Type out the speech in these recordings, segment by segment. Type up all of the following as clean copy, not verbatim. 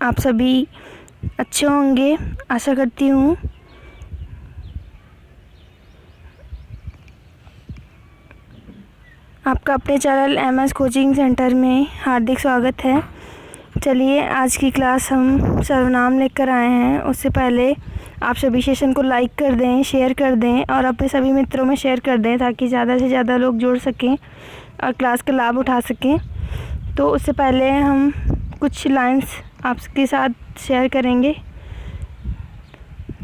आप सभी अच्छे होंगे, आशा करती हूँ। आपका अपने चैनल MS कोचिंग सेंटर में हार्दिक स्वागत है। चलिए आज की क्लास हम सर्वनाम लेकर आए हैं। उससे पहले आप सभी सेशन को लाइक कर दें, शेयर कर दें और अपने सभी मित्रों में शेयर कर दें ताकि ज़्यादा से ज़्यादा लोग जुड़ सकें और क्लास का लाभ उठा सकें। तो उससे पहले हम कुछ लाइंस आपके साथ शेयर करेंगे,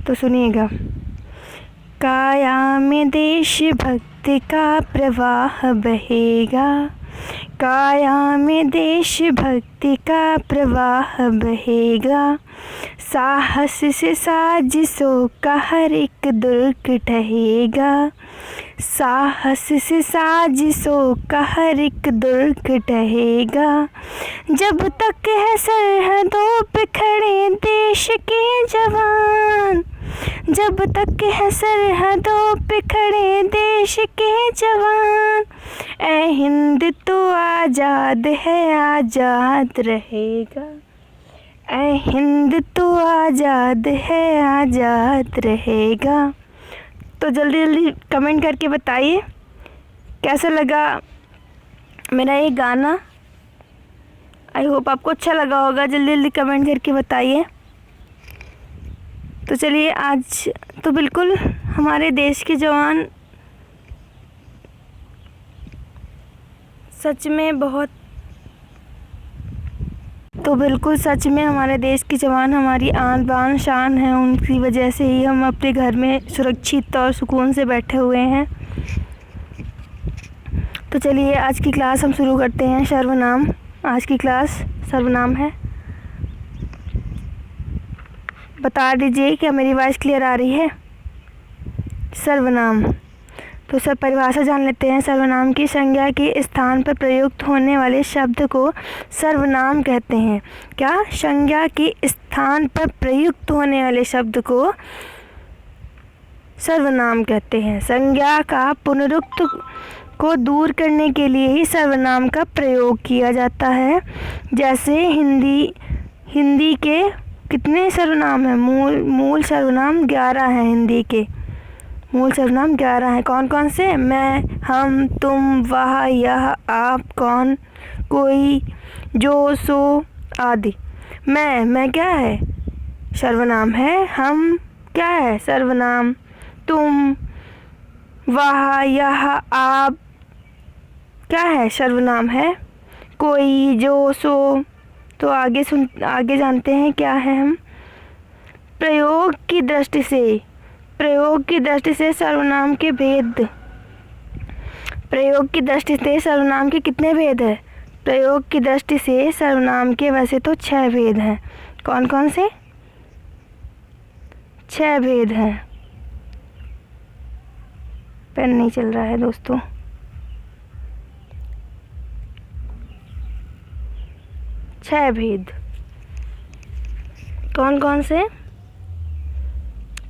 तो सुनिएगा। काया में देशभक्ति का प्रवाह बहेगा, काया में देशभक्ति का प्रवाह बहेगा। साहस से साजिशों का हर एक दुर्ग ढहेगा, साहस से साजिशों का हर एक दुर्ग ढहेगा। जब तक है सरहदों पे खड़े देश के जवान, जब तक है सरहदों पे खड़े देश के जवान, ऐ हिंद तो आज़ाद है, आज़ाद रहेगा। ऐ हिंद तो आज़ाद है, आज़ाद रहेगा। तो जल्दी जल्दी कमेंट करके बताइए कैसा लगा मेरा ये गाना। आई होप आपको अच्छा लगा होगा। जल्दी जल्दी कमेंट करके बताइए। तो चलिए, आज तो बिल्कुल हमारे देश के जवान सच में बहुत, तो बिल्कुल सच में हमारे देश के जवान हमारी आन बान शान हैं। उनकी वजह से ही हम अपने घर में सुरक्षित और सुकून से बैठे हुए हैं। तो चलिए आज की क्लास हम शुरू करते हैं। सर्वनाम, आज की क्लास सर्वनाम है। बता दीजिए क्या मेरी वॉइस क्लियर आ रही है। सर्वनाम, तो सब परिभाषा जान लेते हैं। सर्वनाम की संज्ञा के स्थान पर प्रयुक्त होने वाले शब्द को सर्वनाम कहते हैं। क्या? संज्ञा के स्थान पर प्रयुक्त होने वाले शब्द को सर्वनाम कहते हैं। संज्ञा का पुनरुक्त को दूर करने के लिए ही सर्वनाम का प्रयोग किया जाता है। जैसे हिंदी के कितने सर्वनाम हैं? मूल सर्वनाम 11 हैं। हिंदी के मूल सर्वनाम 11 हैं। कौन कौन से? मैं, हम, तुम, वह, यह, आप, कौन, कोई, जो, सो आदि। मैं क्या है? सर्वनाम है। हम क्या है? सर्वनाम। तुम, वह, यह, आप क्या है? सर्वनाम है। कोई, जो, सो, तो आगे जानते हैं क्या है हम। प्रयोग की दृष्टि से सर्वनाम के भेद। प्रयोग की दृष्टि से सर्वनाम के कितने भेद है? प्रयोग की दृष्टि से सर्वनाम के वैसे तो 6 भेद हैं। कौन कौन से? 6 भेद हैं। पेन नहीं चल रहा है दोस्तों। छह भेद कौन कौन से?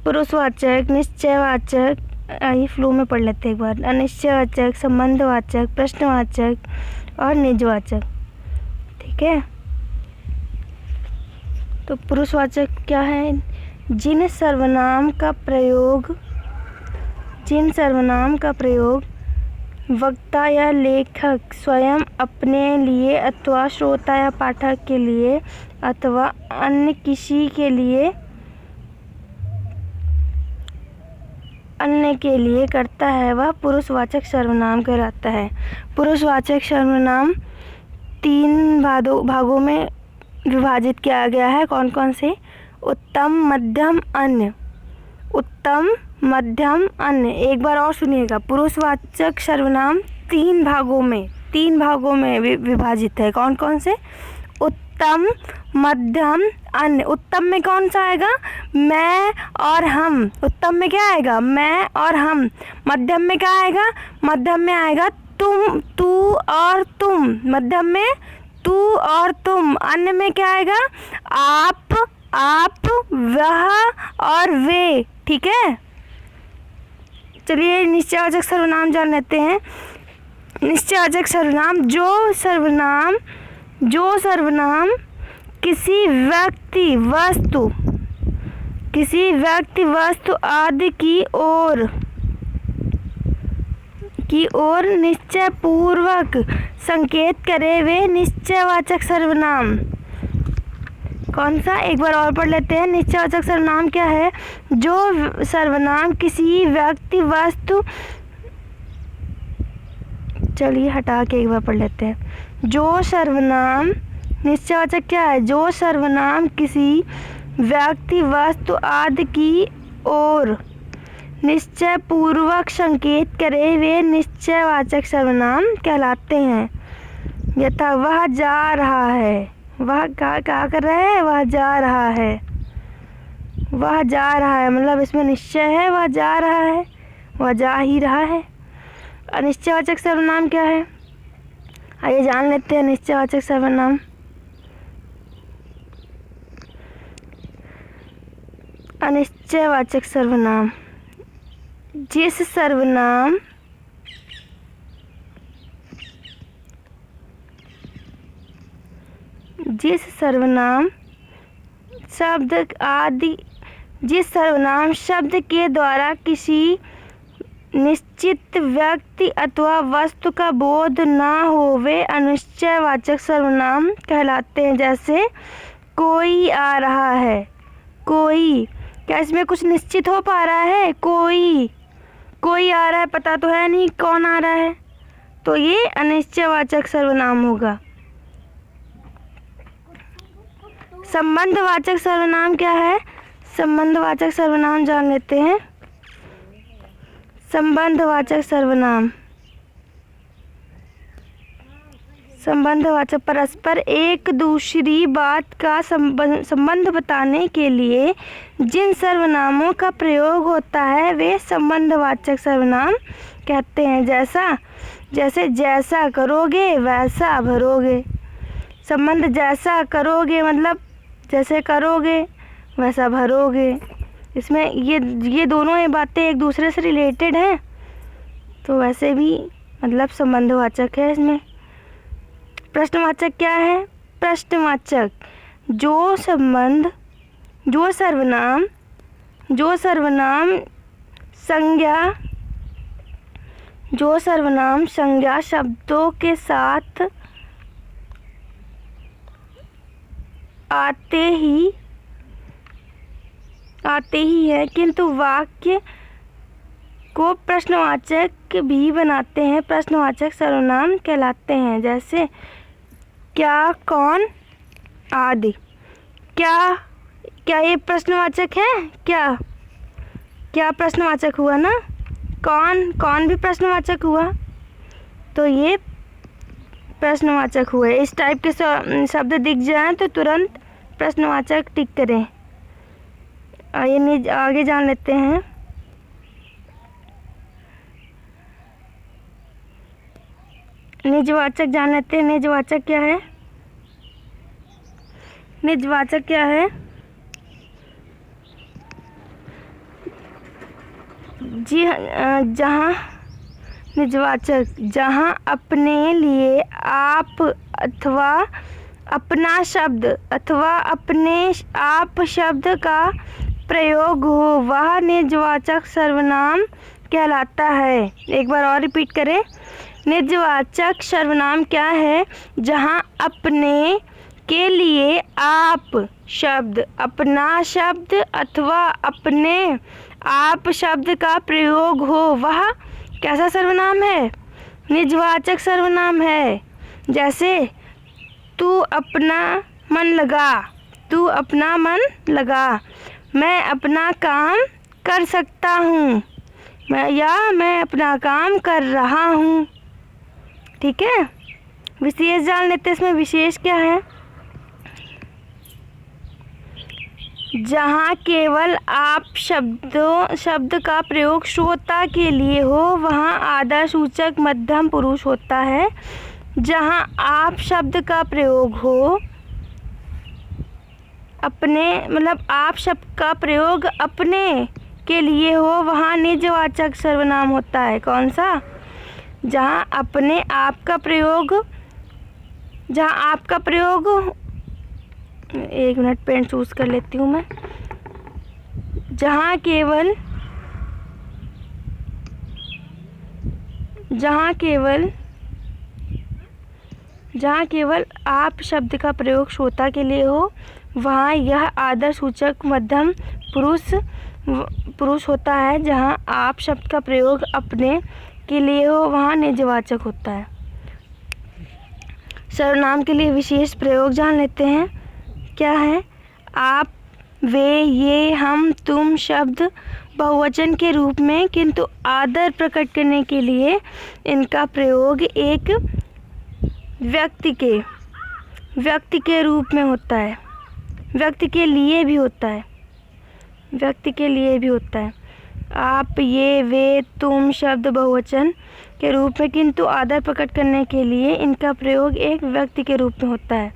पुरुषवाचक, निश्चयवाचक, आइए फ्लो में पढ़ लेते हैं एक बार। अनिश्चयवाचक, संबंधवाचक, प्रश्नवाचक और निजवाचक। ठीक है। तो पुरुषवाचक क्या है? जिन सर्वनाम का प्रयोग वक्ता या लेखक स्वयं अपने लिए अथवा श्रोता या पाठक के लिए अथवा अन्य किसी के लिए करता है वह पुरुषवाचक सर्वनाम कहलाता है। पुरुषवाचक सर्वनाम 3 भागों में विभाजित किया गया है। कौन कौन से? उत्तम, मध्यम, अन्य। उत्तम, मध्यम, अन्य। एक बार और सुनिएगा। पुरुषवाचक सर्वनाम 3 भागों में विभाजित है। कौन कौन से? उत्तम, मध्यम, अन्य। उत्तम में कौन सा आएगा? मैं और हम। उत्तम में क्या आएगा? मैं और हम। मध्यम में क्या आएगा? मध्यम में आएगा तुम, तू और तुम। मध्यम में तू और तुम। अन्य में क्या आएगा? आप, वह और वे। ठीक है। चलिए निश्चयवाचक सर्वनाम जान लेते हैं। निश्चयवाचक सर्वनाम जो सर्वनाम किसी व्यक्ति वस्तु आदि की ओर निश्चय पूर्वक संकेत करे वे निश्चयवाचक सर्वनाम। कौन सा, एक बार और पढ़ लेते हैं। निश्चयवाचक सर्वनाम क्या है? जो सर्वनाम किसी व्यक्ति वस्तु, चलिए हटा के एक बार पढ़ लेते हैं। जो सर्वनाम, निश्चयवाचक क्या है? जो सर्वनाम किसी व्यक्ति वस्तु आदि की ओर निश्चय पूर्वक संकेत करे वे निश्चयवाचक सर्वनाम कहलाते हैं। यथा वह जा रहा है, वह क्या कर रहा है? वह जा रहा है। वह जा रहा है मतलब इसमें निश्चय है, वह जा रहा है, वह जा ही रहा है। अनिश्चयवाचक सर्वनाम क्या है? आइए जान लेते हैं निश्चयवाचक सर्वनाम। अनिश्चयवाचक सर्वनाम जिस सर्वनाम शब्द के द्वारा किसी निश्चित व्यक्ति अथवा वस्तु का बोध ना हो वे अनिश्चयवाचक सर्वनाम कहलाते हैं। जैसे कोई आ रहा है, कोई, क्या इसमें कुछ निश्चित हो पा रहा है? कोई आ रहा है, पता तो है नहीं कौन आ रहा है, तो ये अनिश्चयवाचक सर्वनाम होगा। संबंधवाचक सर्वनाम क्या है? संबंधवाचक सर्वनाम जान लेते हैं। संबंधवाचक परस्पर एक दूसरी बात का संबंध बताने के लिए जिन सर्वनामों का प्रयोग होता है वे संबंधवाचक सर्वनाम कहते हैं। जैसे जैसा करोगे वैसा भरोगे। संबंध जैसा करोगे मतलब जैसे करोगे वैसा भरोगे। इसमें ये दोनों ये बातें एक दूसरे से रिलेटेड हैं, तो वैसे भी मतलब संबंधवाचक है। इसमें प्रश्नवाचक क्या है? प्रश्नवाचक जो सर्वनाम संज्ञा शब्दों के साथ आते ही है किंतु वाक्य को प्रश्नवाचक भी बनाते हैं, प्रश्नवाचक सर्वनाम कहलाते हैं। जैसे क्या, कौन आदि। क्या ये प्रश्नवाचक है? क्या प्रश्नवाचक हुआ ना? कौन भी प्रश्नवाचक हुआ, तो ये प्रश्नवाचक हुए। इस टाइप के शब्द दिख जाएं तो तुरंत प्रश्नवाचक टिक करें। आइए आगे जान लेते हैं। निजवाचक जान लेते हैं। निजवाचक क्या है? निजवाचक क्या है? जी जहाँ निजवाचक जहाँ अपने लिए आप अथवा अपना शब्द अथवा अपने आप शब्द का प्रयोग हो वह निजवाचक सर्वनाम कहलाता है। एक बार और रिपीट करें। निजवाचक सर्वनाम क्या है? जहाँ अपने के लिए आप शब्द, अपना शब्द अथवा अपने आप शब्द का प्रयोग हो वह कैसा सर्वनाम है? निजवाचक सर्वनाम है। जैसे तू अपना मन लगा, मैं अपना काम कर सकता हूँ, मैं अपना काम कर रहा हूँ। ठीक है। विशेष जान लेते हैं। इसमें विशेष क्या है? जहाँ केवल आप शब्द का प्रयोग श्रोता के लिए हो वहाँ आदरसूचक मध्यम पुरुष होता है। जहाँ आप शब्द का प्रयोग हो आप शब्द का प्रयोग अपने के लिए हो वहाँ निजवाचक सर्वनाम होता है। कौन सा? जहाँ आपका प्रयोग एक मिनट, पेन चूज़ कर लेती हूँ मैं। जहाँ केवल आप शब्द का प्रयोग श्रोता के लिए हो, वहाँ यह आदर सूचक मध्यम पुरुष होता है। जहाँ आप शब्द का प्रयोग अपने के लिए हो, वहाँ निजवाचक होता है। सर्वनाम के लिए विशेष प्रयोग जान लेते हैं। क्या है? आप, वे, ये, हम, तुम शब्द बहुवचन के रूप में, किंतु आदर प्रकट करने के लिए इनका प्रयोग एक व्यक्ति के रूप में होता है। व्यक्ति के लिए भी होता है। आप, ये, वे, तुम शब्द बहुवचन के रूप में, किंतु आदर प्रकट करने के लिए इनका प्रयोग एक व्यक्ति के रूप में होता है।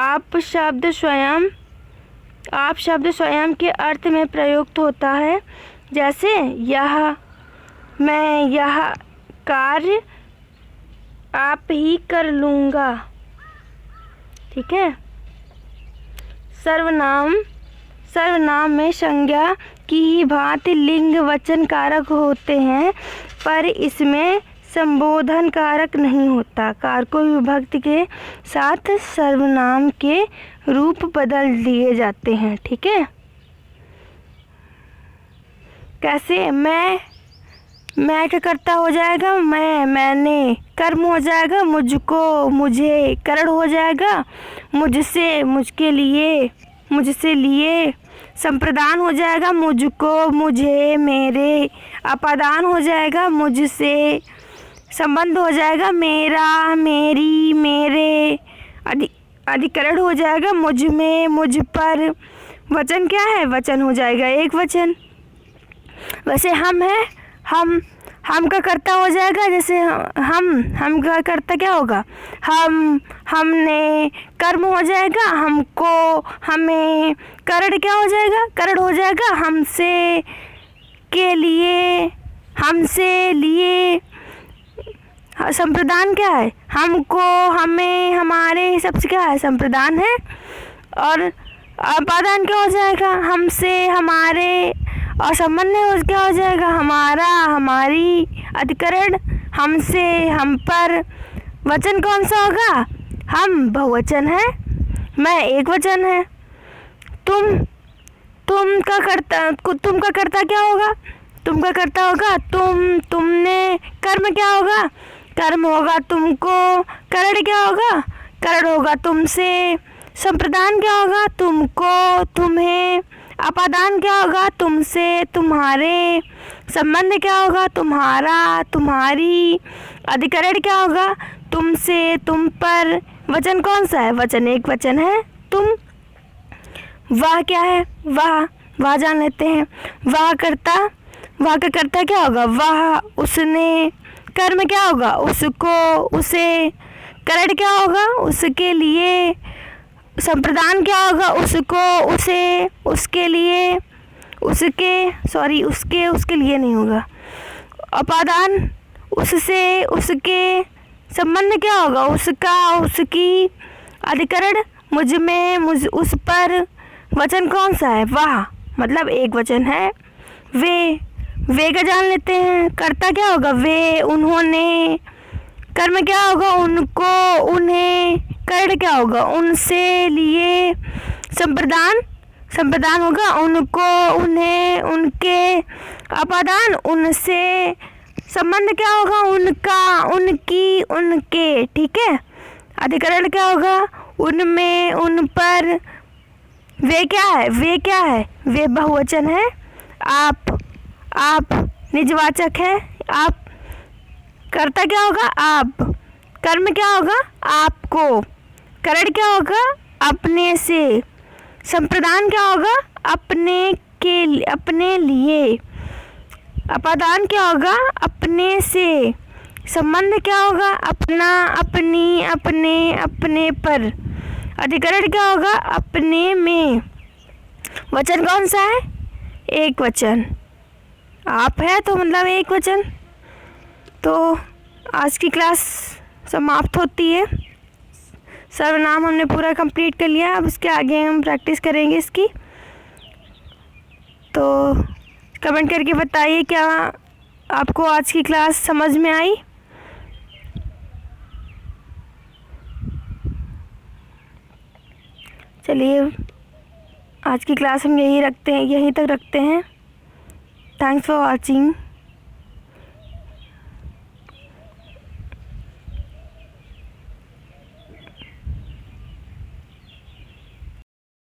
आप शब्द स्वयं के अर्थ में प्रयुक्त होता है। जैसे यह, मैं यह कार्य आप ही कर लूँगा। ठीक है। सर्वनाम में संज्ञा की ही भांति लिंग वचन कारक होते हैं, पर इसमें संबोधन कारक नहीं होता। कारकों विभक्ति के साथ सर्वनाम के रूप बदल दिए जाते हैं। ठीक है। कैसे? मैं क्या करता हो जाएगा? मैंने कर्म हो जाएगा। मुझको, मुझे करण हो जाएगा। मुझसे, मुझके लिए, मुझसे लिए संप्रदान हो जाएगा। मुझको, मुझे, मेरे अपादान हो जाएगा। मुझसे संबंध हो जाएगा। मेरा, मेरी, मेरे अधिकरण हो जाएगा। मुझ में, मुझ पर वचन क्या है? वचन हो जाएगा एक वचन। वैसे हम है, हम का कर्ता हो जाएगा। जैसे हम का कर्ता क्या होगा? हमने कर्म हो जाएगा। हमको, हमें करण क्या हो जाएगा? करण हो जाएगा। हमसे, के लिए, हमसे, लिए संप्रदान क्या है? हमको, हमें, हमारे सबसे क्या है? संप्रदान है। और अपादान क्या हो जाएगा? हमसे, हमारे, और संबंध क्या हो जाएगा? हमारा, हमारी, अधिकरण, हमसे, हम पर। वचन कौन सा होगा? हम बहुवचन है, मैं एक वचन है। तुम का कर्ता क्या होगा? तुम का कर्ता होगा तुमने। कर्म क्या होगा? कर्म होगा तुमको। करण क्या होगा? करण होगा तुमसे। संप्रदान क्या होगा? तुमको, तुम्हें। अपादान क्या होगा? तुमसे, तुम्हारे। संबंध क्या होगा? तुम्हारा, तुम्हारी। अधिकरण क्या होगा? तुमसे, तुम पर। वचन कौन सा है? वचन एक वचन है, तुम। वह क्या है? वह जान लेते हैं। वह का कर्ता क्या होगा? वह, उसने। कर्म क्या होगा? उसको, उसे। करण क्या होगा? उसके लिए। संप्रदान क्या होगा? उसको, उसे, उसके लिए, उसके लिए नहीं होगा। अपादान उससे, उसके। संबंध क्या होगा? उसका, उसकी। अधिकरण मुझ में, उस पर। वचन कौन सा है? वह, मतलब एक वचन है। वे का जान लेते हैं। कर्ता क्या होगा? वे, उन्होंने। कर्म क्या होगा? उनको, उन्हें। करण क्या होगा? उनसे, लिए। संप्रदान होगा उनको, उन्हें, उनके। अपादान उनसे। संबंध क्या होगा? उनका, उनकी, उनके। ठीक है। अधिकरण क्या होगा? उनमें, उन पर। वे क्या है? वे बहुवचन है। आप निजवाचक है। आप कर्ता क्या होगा? आप। कर्म क्या होगा? आपको। करण क्या होगा? अपने से। संप्रदान क्या होगा? अपने लिए। अपादान क्या होगा? अपने से। संबंध क्या होगा? अपना, अपनी, अपने, अपने पर। अधिकरण क्या होगा? अपने में। वचन कौन सा है? एक वचन। आप है तो मतलब एक वचन। तो आज की क्लास समाप्त होती है। सर्वनाम हमने पूरा कंप्लीट कर लिया। अब इसके आगे हम प्रैक्टिस करेंगे इसकी। तो कमेंट करके बताइए क्या आपको आज की क्लास समझ में आई। चलिए आज की क्लास हम यहीं तक रखते हैं। Thanks for watching.